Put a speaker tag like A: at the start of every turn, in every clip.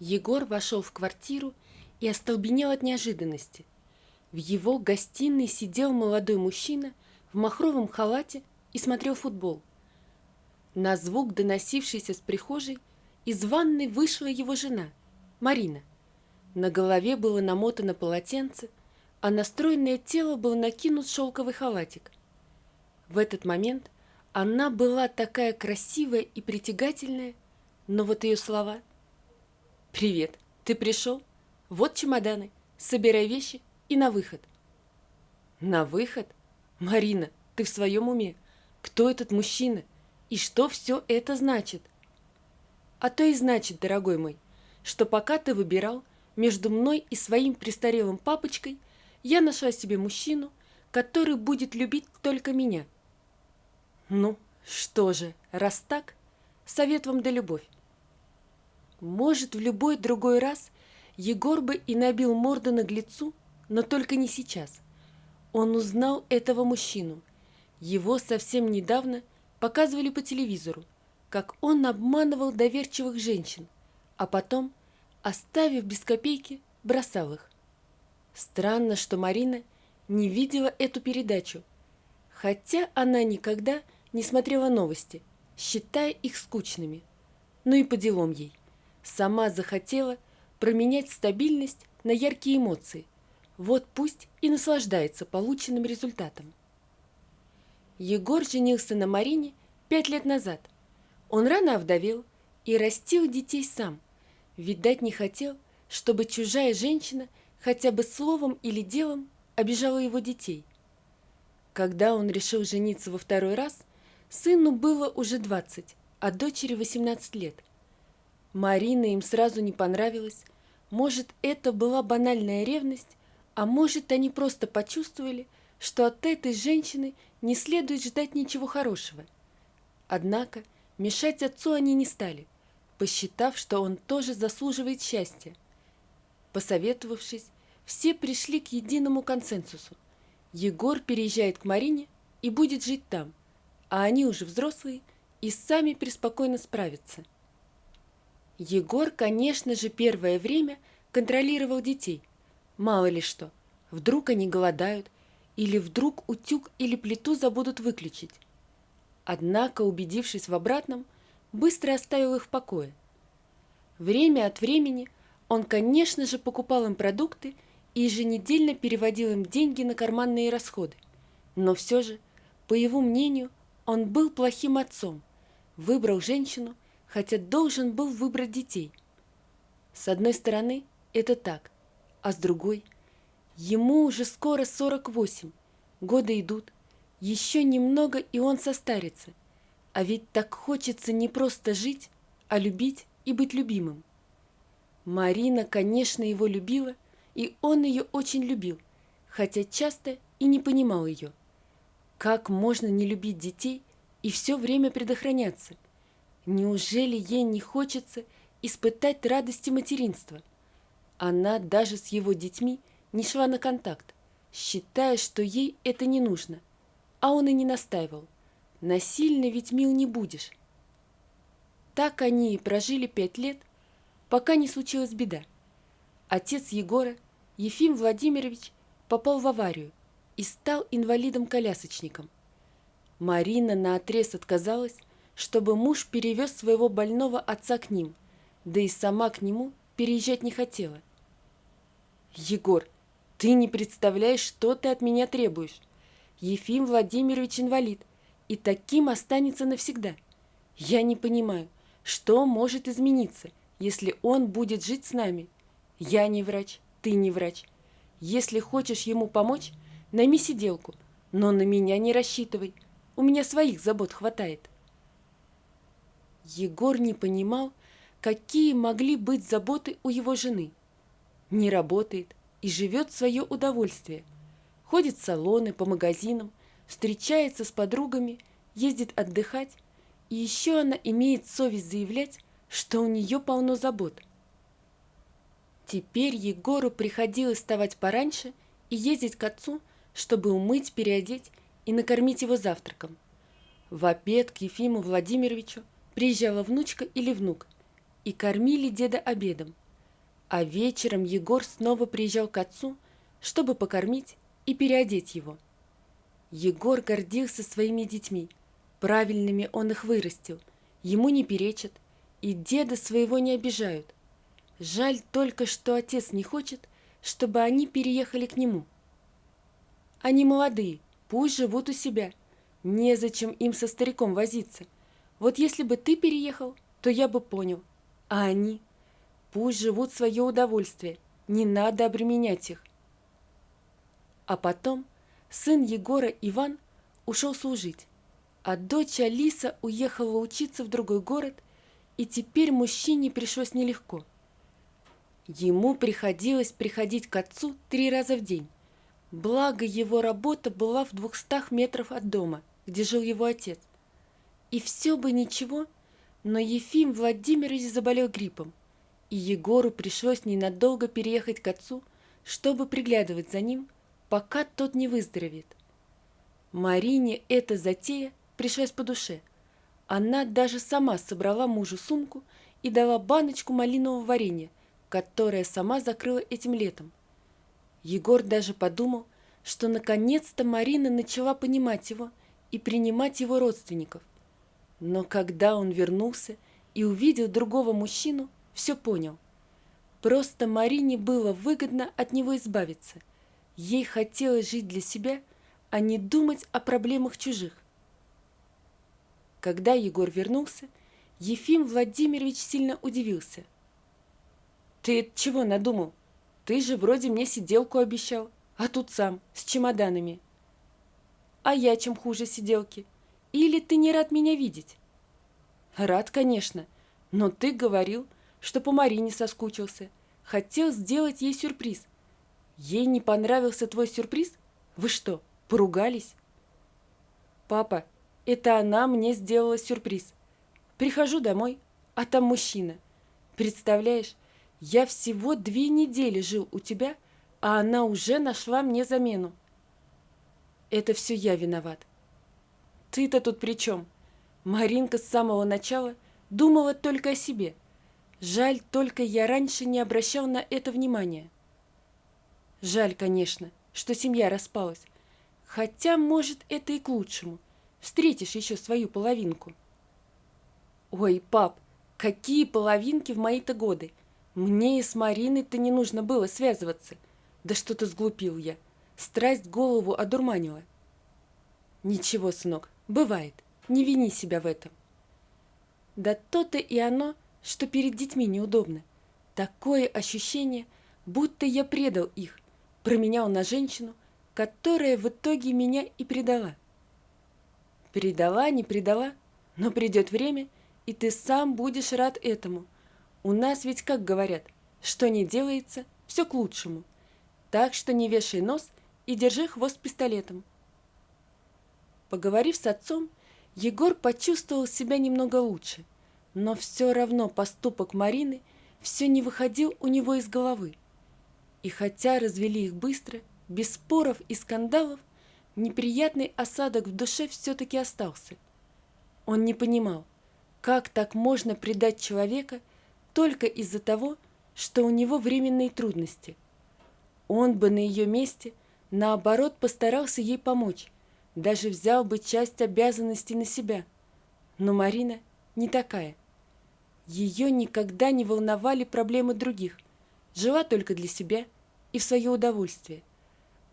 A: Егор вошел в квартиру и остолбенел от неожиданности. В его гостиной сидел молодой мужчина в махровом халате и смотрел футбол. На звук, доносившийся с прихожей, из ванной вышла его жена, Марина. На голове было намотано полотенце, а на стройное тело был накинут шелковый халатик. В этот момент она была такая красивая и притягательная, но вот ее слова: «Привет, ты пришел? Вот чемоданы, собирай вещи и на выход». На выход? Марина, ты в своем уме? Кто этот мужчина? И что все это значит? А то и значит, дорогой мой, что пока ты выбирал между мной и своим престарелым папочкой, я нашла себе мужчину, который будет любить только меня. Ну, что же, раз так, совет вам да любовь. Может, в любой другой раз Егор бы и набил морду наглецу, но только не сейчас. Он узнал этого мужчину. Его совсем недавно показывали по телевизору, как он обманывал доверчивых женщин, а потом, оставив без копейки, бросал их. Странно, что Марина не видела эту передачу, хотя она никогда не смотрела новости, считая их скучными. Ну и по делам ей. Сама захотела променять стабильность на яркие эмоции. Вот пусть и наслаждается полученным результатом. Егор женился на Марине 5 лет назад. Он рано овдовел и растил детей сам. Видать, не хотел, чтобы чужая женщина хотя бы словом или делом обижала его детей. Когда он решил жениться во второй раз, сыну было уже 20, а дочери 18 лет. Марина им сразу не понравилась. Может, это была банальная ревность, а может, они просто почувствовали, что от этой женщины не следует ждать ничего хорошего. Однако мешать отцу они не стали, посчитав, что он тоже заслуживает счастья. Посоветовавшись, все пришли к единому консенсусу. Егор переезжает к Марине и будет жить там, а они уже взрослые и сами преспокойно справятся. Егор, конечно же, первое время контролировал детей. Мало ли что, вдруг они голодают, или вдруг утюг или плиту забудут выключить. Однако, убедившись в обратном, быстро оставил их в покое. Время от времени он, конечно же, покупал им продукты и еженедельно переводил им деньги на карманные расходы. Но все же, по его мнению, он был плохим отцом, выбрал женщину, хотя должен был выбрать детей. С одной стороны, это так, а с другой, ему уже скоро 48, годы идут, еще немного и он состарится, а ведь так хочется не просто жить, а любить и быть любимым. Марина, конечно, его любила, и он ее очень любил, хотя часто и не понимал ее. Как можно не любить детей и все время предохраняться? Неужели ей не хочется испытать радости материнства? Она даже с его детьми не шла на контакт, считая, что ей это не нужно. А он и не настаивал. Насильно ведь мил не будешь. Так они и прожили 5 лет, пока не случилась беда. Отец Егора, Ефим Владимирович, попал в аварию и стал инвалидом-колясочником. Марина наотрез отказалась, чтобы муж перевез своего больного отца к ним, да и сама к нему переезжать не хотела. «Егор, ты не представляешь, что ты от меня требуешь. Ефим Владимирович инвалид, и таким останется навсегда. Я не понимаю, что может измениться, если он будет жить с нами. Я не врач, ты не врач. Если хочешь ему помочь, найми сиделку, но на меня не рассчитывай, у меня своих забот хватает». Егор не понимал, какие могли быть заботы у его жены. Не работает и живет в свое удовольствие. Ходит в салоны, по магазинам, встречается с подругами, ездит отдыхать, и еще она имеет совесть заявлять, что у нее полно забот. Теперь Егору приходилось вставать пораньше и ездить к отцу, чтобы умыть, переодеть и накормить его завтраком. В обед к Ефиму Владимировичу приезжала внучка или внук и кормили деда обедом. А вечером Егор снова приезжал к отцу, чтобы покормить и переодеть его. Егор гордился своими детьми. Правильными он их вырастил, ему не перечат, и деда своего не обижают. Жаль только, что отец не хочет, чтобы они переехали к нему. Они молодые, пусть живут у себя. Незачем им со стариком возиться. Вот если бы ты переехал, то я бы понял. А они? Пусть живут в свое удовольствие, не надо обременять их. А потом сын Егора Иван ушел служить, а дочь Алиса уехала учиться в другой город, и теперь мужчине пришлось нелегко. Ему приходилось приходить к отцу 3 раза в день. Благо его работа была в 200 метрах от дома, где жил его отец. И все бы ничего, но Ефим Владимирович заболел гриппом, и Егору пришлось ненадолго переехать к отцу, чтобы приглядывать за ним, пока тот не выздоровеет. Марине эта затея пришлась по душе. Она даже сама собрала мужу сумку и дала баночку малинового варенья, которое сама закрыла этим летом. Егор даже подумал, что наконец-то Марина начала понимать его и принимать его родственников. Но когда он вернулся и увидел другого мужчину, все понял. Просто Марине было выгодно от него избавиться. Ей хотелось жить для себя, а не думать о проблемах чужих. Когда Егор вернулся, Ефим Владимирович сильно удивился. «Ты чего надумал? Ты же вроде мне сиделку обещал, а тут сам, с чемоданами». «А я чем хуже сиделки? Или ты не рад меня видеть?» «Рад, конечно, но ты говорил, что по Марине соскучился, хотел сделать ей сюрприз. Ей не понравился твой сюрприз? Вы что, поругались?» «Папа, это она мне сделала сюрприз. Прихожу домой, а там мужчина. Представляешь, я всего 2 недели жил у тебя, а она уже нашла мне замену». «Это все я виноват». «Ты-то тут при чем? Маринка с самого начала думала только о себе. Жаль, только я раньше не обращал на это внимания». «Жаль, конечно, что семья распалась. Хотя, может, это и к лучшему. Встретишь еще свою половинку». «Ой, пап, какие половинки в мои-то годы? Мне и с Мариной-то не нужно было связываться. Да что-то сглупил я. Страсть голову одурманила». «Ничего, сынок, бывает. Не вини себя в этом». Да то-то и оно, что перед детьми неудобно. Такое ощущение, будто я предал их, променял на женщину, которая в итоге меня и предала. Предала, не предала, но придет время, и ты сам будешь рад этому. У нас ведь, как говорят, что не делается, все к лучшему. Так что не вешай нос и держи хвост пистолетом. Поговорив с отцом, Егор почувствовал себя немного лучше, но все равно поступок Марины все не выходил у него из головы. И хотя развели их быстро, без споров и скандалов, неприятный осадок в душе все-таки остался. Он не понимал, как так можно предать человека только из-за того, что у него временные трудности. Он бы на ее месте, наоборот, постарался ей помочь, даже взял бы часть обязанностей на себя. Но Марина не такая. Ее никогда не волновали проблемы других, жила только для себя и в свое удовольствие.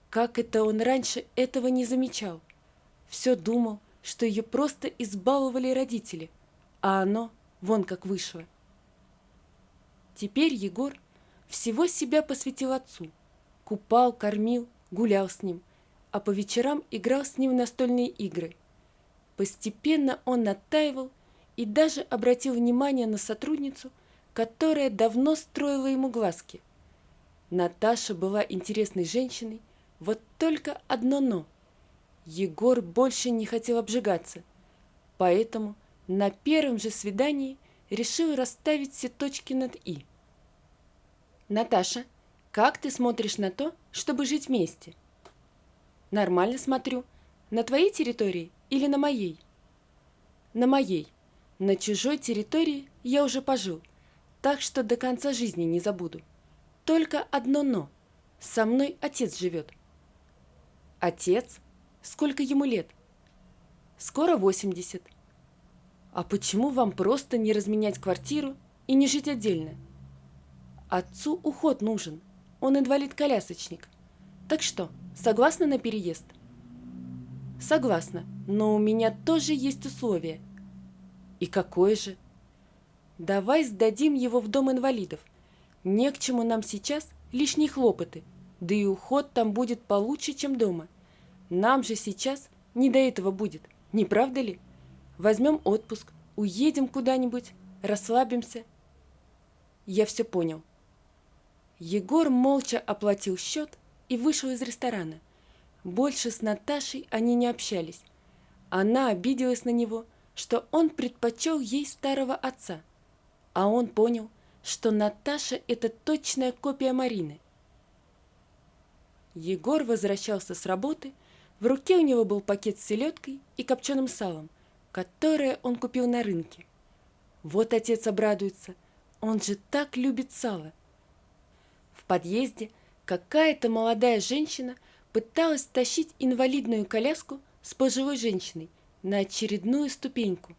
A: Как это он раньше этого не замечал? Все думал, что ее просто избаловали родители, а оно вон как вышло. Теперь Егор всего себя посвятил отцу. Купал, кормил, гулял с ним, а по вечерам играл с ним в настольные игры. Постепенно он оттаивал и даже обратил внимание на сотрудницу, которая давно строила ему глазки. Наташа была интересной женщиной, вот только одно «но». Егор больше не хотел обжигаться, поэтому на первом же свидании решил расставить все точки над «и». «Наташа, как ты смотришь на то, чтобы жить вместе?» «Нормально смотрю. На твоей территории или на моей?» «На моей. На чужой территории я уже пожил, так что до конца жизни не забуду. Только одно «но». Со мной отец живет. Отец? Сколько ему лет? Скоро 80. А почему вам просто не разменять квартиру и не жить отдельно? Отцу уход нужен. Он инвалид-колясочник. Так что, согласна на переезд? Согласна, но у меня тоже есть условие. И какое же? Давай сдадим его в дом инвалидов. Не к чему нам сейчас лишние хлопоты, да и уход там будет получше, чем дома. Нам же сейчас не до этого будет, не правда ли? Возьмем отпуск, уедем куда-нибудь, расслабимся. Я все понял. Егор молча оплатил счет и вышел из ресторана. Больше с Наташей они не общались. Она обиделась на него, что он предпочел ей старого отца. А он понял, что Наташа – это точная копия Марины. Егор возвращался с работы, в руке у него был пакет с селедкой и копченым салом, которое он купил на рынке. Вот отец обрадуется, он же так любит сало. В подъезде какая-то молодая женщина пыталась тащить инвалидную коляску с пожилой женщиной на очередную ступеньку.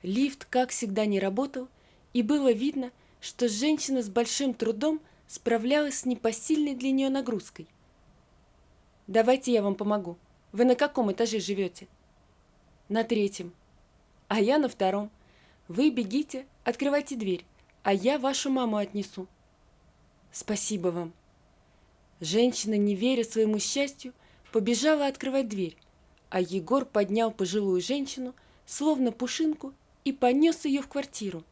A: Лифт, как всегда, не работал, и было видно, что женщина с большим трудом справлялась с непосильной для нее нагрузкой. «Давайте я вам помогу. Вы на каком этаже живете?» «На 3. А я на 2. Вы бегите, открывайте дверь, а я вашу маму отнесу». «Спасибо вам». Женщина, не веря своему счастью, побежала открывать дверь, а Егор поднял пожилую женщину, словно пушинку, и понес ее в квартиру.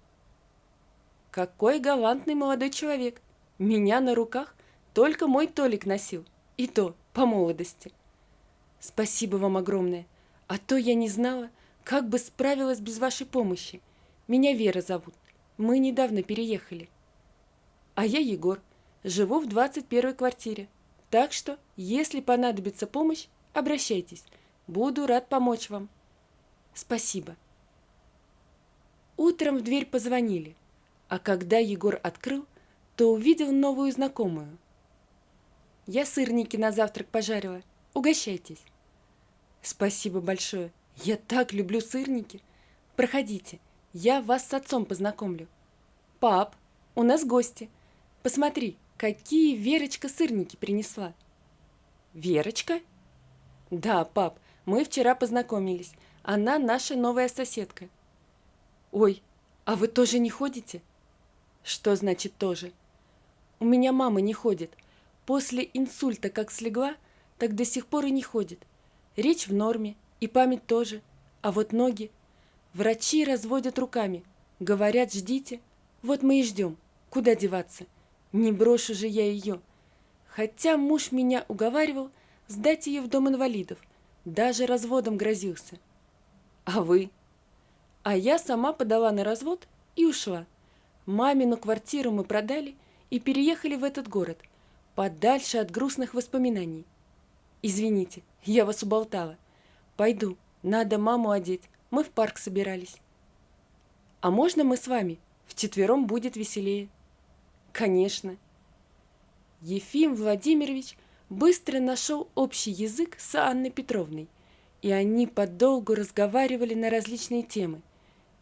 A: Какой галантный молодой человек! Меня на руках только мой Толик носил, и то по молодости. Спасибо вам огромное, а то я не знала, как бы справилась без вашей помощи. Меня Вера зовут, мы недавно переехали. А я Егор, живу в 21-й квартире, так что, если понадобится помощь, обращайтесь, буду рад помочь вам. Спасибо. Утром в дверь позвонили, а когда Егор открыл, то увидел новую знакомую. «Я сырники на завтрак пожарила. Угощайтесь». «Спасибо большое. Я так люблю сырники. Проходите, я вас с отцом познакомлю». «Пап, у нас гости. Посмотри, какие Верочка сырники принесла». «Верочка?» «Да, пап, мы вчера познакомились. Она наша новая соседка». «Ой, а вы тоже не ходите?» «Что значит тоже?» «У меня мама не ходит. После инсульта как слегла, так до сих пор и не ходит. Речь в норме, и память тоже. А вот ноги... Врачи разводят руками. Говорят, ждите. Вот мы и ждем. Куда деваться? Не брошу же я ее. Хотя муж меня уговаривал сдать ее в дом инвалидов. Даже разводом грозился. А вы?» А я сама подала на развод и ушла. Мамину квартиру мы продали и переехали в этот город, подальше от грустных воспоминаний. Извините, я вас уболтала. Пойду, надо маму одеть, мы в парк собирались. А можно мы с вами? Вчетвером будет веселее. Конечно. Ефим Владимирович быстро нашел общий язык с Анной Петровной, и они подолгу разговаривали на различные темы.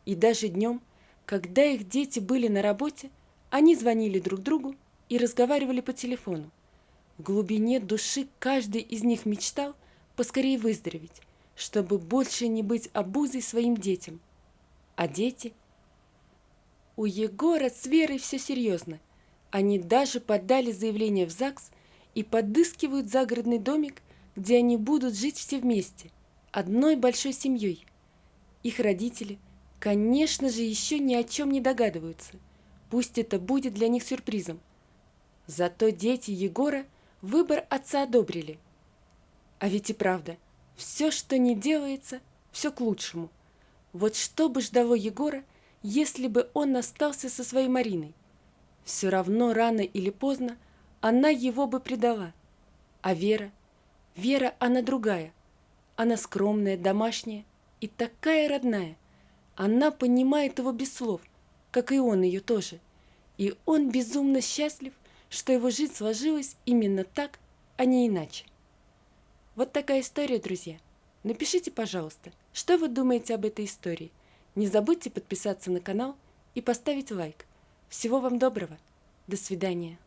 A: И даже днем, когда их дети были на работе, они звонили друг другу и разговаривали по телефону. В глубине души каждый из них мечтал поскорее выздороветь, чтобы больше не быть обузой своим детям. А дети? У Егора с Верой все серьезно. Они даже подали заявление в ЗАГС и подыскивают загородный домик, где они будут жить все вместе, одной большой семьей. Их родители, конечно же, еще ни о чем не догадываются. Пусть это будет для них сюрпризом. Зато дети Егора выбор отца одобрили. А ведь и правда, все, что не делается, все к лучшему. Вот что бы ждало Егора, если бы он остался со своей Мариной? Все равно рано или поздно она его бы предала. А Вера? Вера, она другая. Она скромная, домашняя и такая родная. Она понимает его без слов, как и он ее тоже. И он безумно счастлив, что его жизнь сложилась именно так, а не иначе. Вот такая история, друзья. Напишите, пожалуйста, что вы думаете об этой истории. Не забудьте подписаться на канал и поставить лайк. Всего вам доброго. До свидания.